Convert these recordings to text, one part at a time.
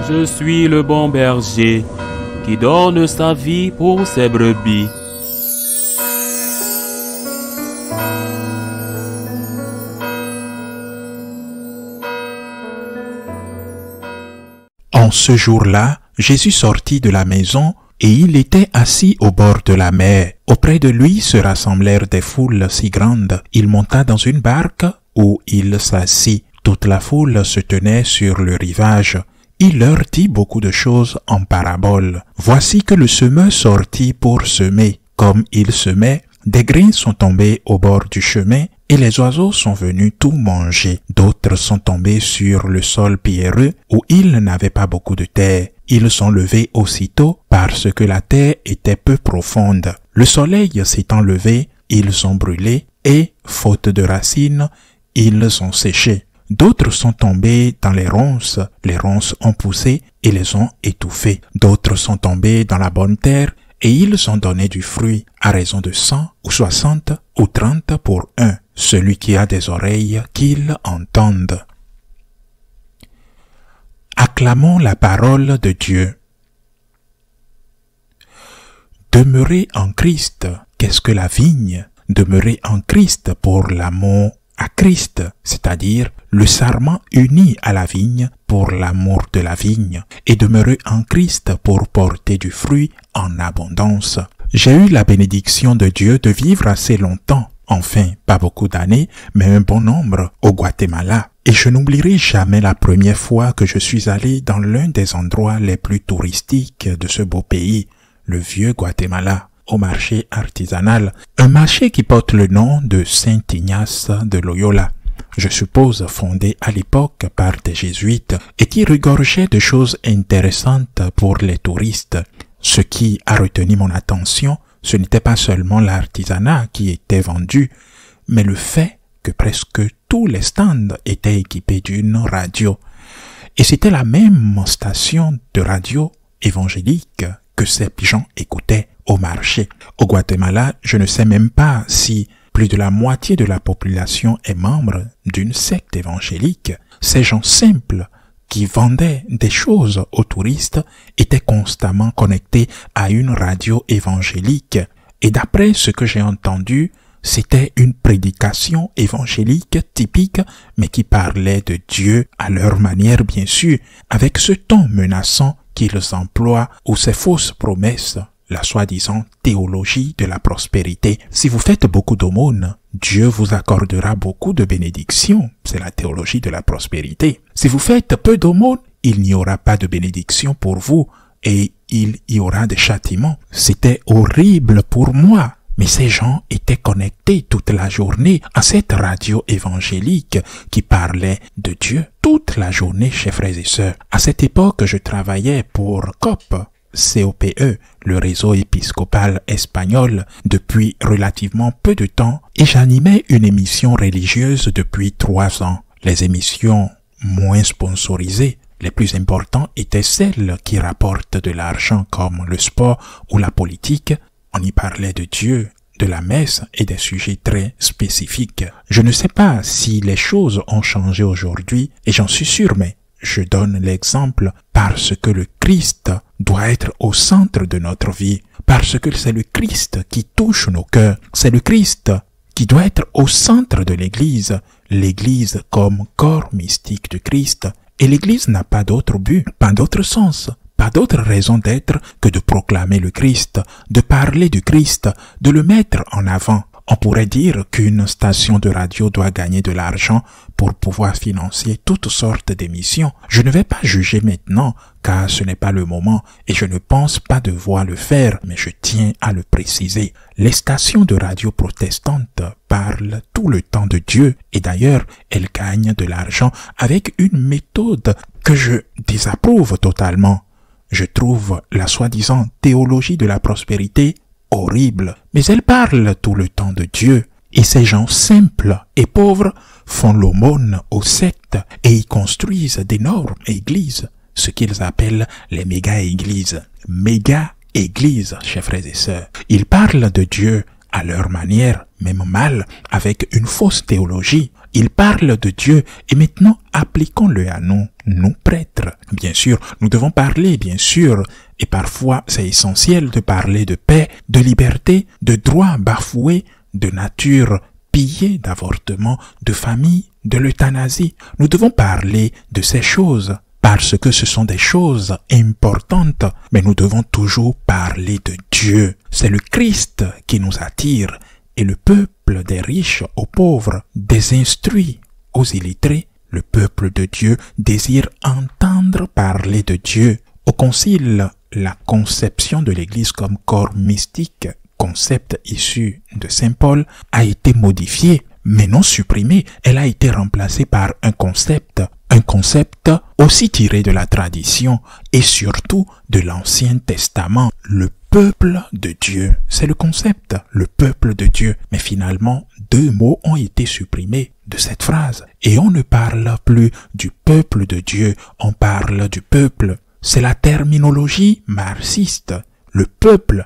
Je suis le bon berger qui donne sa vie pour ses brebis. En ce jour-là, Jésus sortit de la maison et il était assis au bord de la mer. Auprès de lui se rassemblèrent des foules si grandes. Il monta dans une barque où il s'assit. Toute la foule se tenait sur le rivage. Il leur dit beaucoup de choses en paraboles. Voici que le semeur sortit pour semer. Comme il semait, des grains sont tombés au bord du chemin et les oiseaux sont venus tout manger. D'autres sont tombés sur le sol pierreux où ils n'avaient pas beaucoup de terre. Ils sont levés aussitôt parce que la terre était peu profonde. Le soleil s'étant levé, ils sont brûlés et, faute de racines, ils sont séchés. D'autres sont tombés dans les ronces ont poussé et les ont étouffés. D'autres sont tombés dans la bonne terre et ils ont donné du fruit à raison de 100 ou 60 ou 30 pour un. Celui qui a des oreilles, qu'il entende. Acclamons la parole de Dieu. Demeurer en Christ, qu'est-ce que la vigne? Demeurer en Christ pour l'amour à Christ, c'est-à-dire le sarment uni à la vigne pour l'amour de la vigne, et demeurer en Christ pour porter du fruit en abondance. J'ai eu la bénédiction de Dieu de vivre assez longtemps, enfin pas beaucoup d'années, mais un bon nombre, au Guatemala. Et je n'oublierai jamais la première fois que je suis allé dans l'un des endroits les plus touristiques de ce beau pays, le vieux Guatemala, au marché artisanal, un marché qui porte le nom de Saint-Ignace de Loyola, je suppose fondé à l'époque par des jésuites et qui regorgeait de choses intéressantes pour les touristes. Ce qui a retenu mon attention, ce n'était pas seulement l'artisanat qui était vendu, mais le fait que presque tous les stands étaient équipés d'une radio. Et c'était la même station de radio évangélique que ces gens écoutaient au marché. Au Guatemala, je ne sais même pas si plus de la moitié de la population est membre d'une secte évangélique. Ces gens simples qui vendaient des choses aux touristes étaient constamment connectés à une radio évangélique. Et d'après ce que j'ai entendu, c'était une prédication évangélique typique, mais qui parlait de Dieu à leur manière bien sûr, avec ce ton menaçant qu'ils emploient ou ces fausses promesses, la soi-disant théologie de la prospérité. Si vous faites beaucoup d'aumônes, Dieu vous accordera beaucoup de bénédictions. C'est la théologie de la prospérité. Si vous faites peu d'aumônes, il n'y aura pas de bénédiction pour vous et il y aura des châtiments. C'était horrible pour moi. Mais ces gens étaient connectés toute la journée à cette radio évangélique qui parlait de Dieu toute la journée, chers frères et sœurs. À cette époque, je travaillais pour COPE, le réseau épiscopal espagnol, depuis relativement peu de temps, et j'animais une émission religieuse depuis 3 ans. Les émissions moins sponsorisées, les plus importantes étaient celles qui rapportent de l'argent comme le sport ou la politique. On y parlait de Dieu, de la messe et des sujets très spécifiques. Je ne sais pas si les choses ont changé aujourd'hui, et j'en suis sûr, mais je donne l'exemple parce que le Christ doit être au centre de notre vie, parce que c'est le Christ qui touche nos cœurs, c'est le Christ qui doit être au centre de l'Église, l'Église comme corps mystique de Christ, et l'Église n'a pas d'autre but, pas d'autre sens, pas d'autre raison d'être que de proclamer le Christ, de parler du Christ, de le mettre en avant. On pourrait dire qu'une station de radio doit gagner de l'argent pour pouvoir financer toutes sortes d'émissions. Je ne vais pas juger maintenant, car ce n'est pas le moment et je ne pense pas devoir le faire, mais je tiens à le préciser. Les stations de radio protestantes parlent tout le temps de Dieu et d'ailleurs, elles gagnent de l'argent avec une méthode que je désapprouve totalement. Je trouve la soi-disant théologie de la prospérité horrible, mais elle parle tout le temps de Dieu. Et ces gens simples et pauvres font l'aumône aux sectes et y construisent d'énormes églises, ce qu'ils appellent les méga-églises. Méga-églises, chers frères et sœurs. Ils parlent de Dieu à leur manière, même mal, avec une fausse théologie. Il parle de Dieu et maintenant appliquons-le à nous, nous prêtres. Bien sûr, nous devons parler, bien sûr, et parfois c'est essentiel de parler de paix, de liberté, de droits bafoués, de nature pillée, d'avortement, de famille, de l'euthanasie. Nous devons parler de ces choses parce que ce sont des choses importantes, mais nous devons toujours parler de Dieu. C'est le Christ qui nous attire et le peuple des riches aux pauvres, des instruits aux illettrés. Le peuple de Dieu désire entendre parler de Dieu. Au concile, la conception de l'Église comme corps mystique, concept issu de Saint Paul, a été modifiée, mais non supprimée. Elle a été remplacée par un concept aussi tiré de la tradition et surtout de l'Ancien Testament. Le peuple de Dieu, c'est le concept, le peuple de Dieu. Mais finalement, 2 mots ont été supprimés de cette phrase. Et on ne parle plus du peuple de Dieu, on parle du peuple. C'est la terminologie marxiste. Le peuple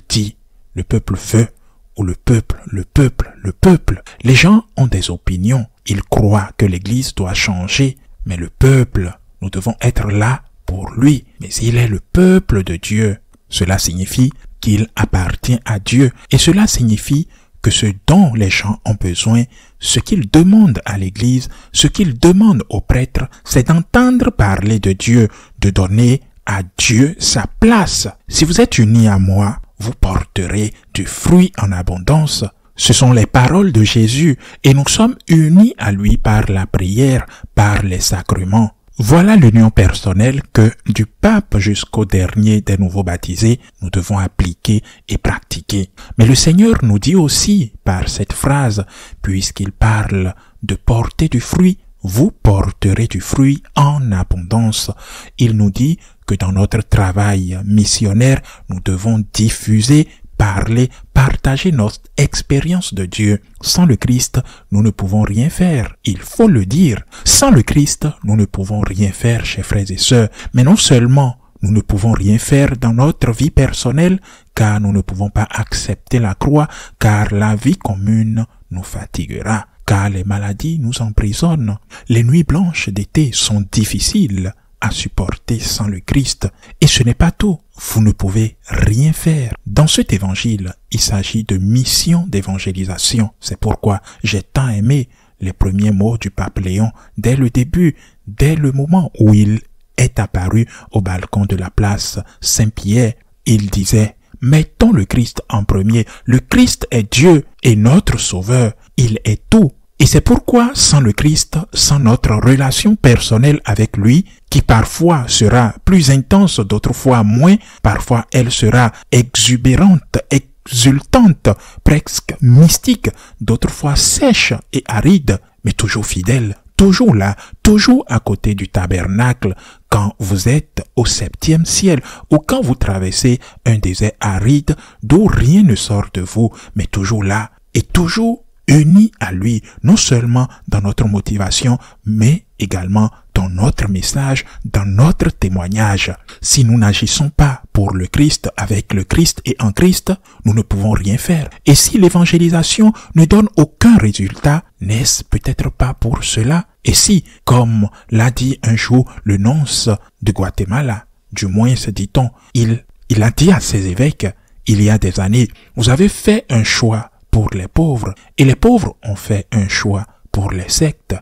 dit, le peuple veut, ou le peuple. Les gens ont des opinions. Ils croient que l'Église doit changer. Mais le peuple, nous devons être là pour lui. Mais il est le peuple de Dieu. Cela signifie qu'il appartient à Dieu. Et cela signifie que ce dont les gens ont besoin, ce qu'ils demandent à l'Église, ce qu'ils demandent aux prêtres, c'est d'entendre parler de Dieu, de donner à Dieu sa place. Si vous êtes unis à moi, vous porterez du fruit en abondance. Ce sont les paroles de Jésus et nous sommes unis à lui par la prière, par les sacrements. Voilà l'union personnelle que du pape jusqu'au dernier des nouveaux baptisés, nous devons appliquer et pratiquer. Mais le Seigneur nous dit aussi par cette phrase, puisqu'il parle de porter du fruit, vous porterez du fruit en abondance. Il nous dit que dans notre travail missionnaire, nous devons diffuser, parler, partager notre expérience de Dieu. Sans le Christ, nous ne pouvons rien faire. Il faut le dire. Sans le Christ, nous ne pouvons rien faire, chers frères et sœurs. Mais non seulement nous ne pouvons rien faire dans notre vie personnelle, car nous ne pouvons pas accepter la croix, car la vie commune nous fatiguera, car les maladies nous emprisonnent. Les nuits blanches d'été sont difficiles à supporter sans le Christ. Et ce n'est pas tout. Vous ne pouvez rien faire. Dans cet évangile, il s'agit de mission d'évangélisation. C'est pourquoi j'ai tant aimé les premiers mots du pape Léon dès le début, dès le moment où il est apparu au balcon de la place Saint-Pierre. Il disait: mettons le Christ en premier. Le Christ est Dieu et notre Sauveur. Il est tout. Et c'est pourquoi, sans le Christ, sans notre relation personnelle avec lui, qui parfois sera plus intense, d'autres fois moins, parfois elle sera exubérante, exultante, presque mystique, d'autres fois sèche et aride, mais toujours fidèle, toujours là, toujours à côté du tabernacle, quand vous êtes au 7e ciel, ou quand vous traversez un désert aride, d'où rien ne sort de vous, mais toujours là, et toujours unis à lui, non seulement dans notre motivation, mais également dans notre message, dans notre témoignage. Si nous n'agissons pas pour le Christ, avec le Christ et en Christ, nous ne pouvons rien faire. Et si l'évangélisation ne donne aucun résultat, n'est-ce peut-être pas pour cela? Et si, comme l'a dit un jour le nonce de Guatemala, du moins se dit-on, il a dit à ses évêques, il y a des années, vous avez fait un choix pour les pauvres, et les pauvres ont fait un choix pour les sectes.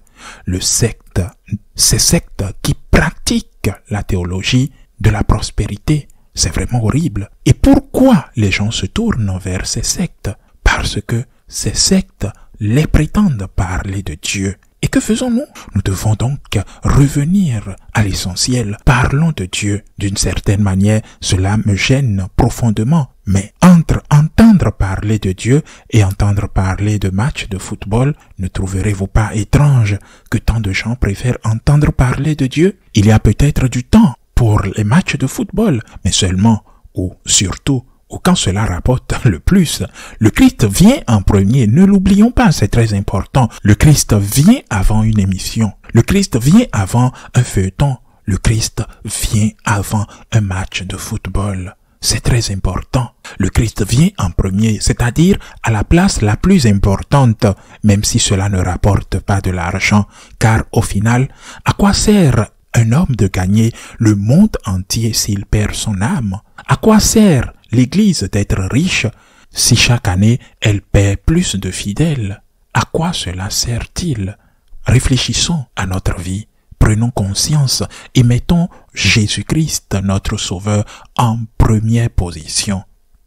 Ces sectes qui pratiquent la théologie de la prospérité, c'est vraiment horrible. Et pourquoi les gens se tournent vers ces sectes? Parce que ces sectes les prétendent parler de Dieu. Et que faisons-nous? Nous devons donc revenir à l'essentiel. Parlons de Dieu. D'une certaine manière, cela me gêne profondément. Mais entre entendre parler de Dieu et entendre parler de matchs de football, ne trouverez-vous pas étrange que tant de gens préfèrent entendre parler de Dieu? Il y a peut-être du temps pour les matchs de football, mais seulement, ou surtout, ou quand cela rapporte le plus. Le Christ vient en premier, ne l'oublions pas, c'est très important. Le Christ vient avant une émission. Le Christ vient avant un feuilleton. Le Christ vient avant un match de football. C'est très important. Le Christ vient en premier, c'est-à-dire à la place la plus importante, même si cela ne rapporte pas de l'argent, car au final, à quoi sert un homme de gagner le monde entier s'il perd son âme? À quoi sert l'Église d'être riche si chaque année elle paie plus de fidèles? À quoi cela sert-il? Réfléchissons à notre vie. Prenons conscience et mettons Jésus-Christ, notre Sauveur, en première position.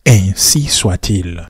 Ainsi soit-il.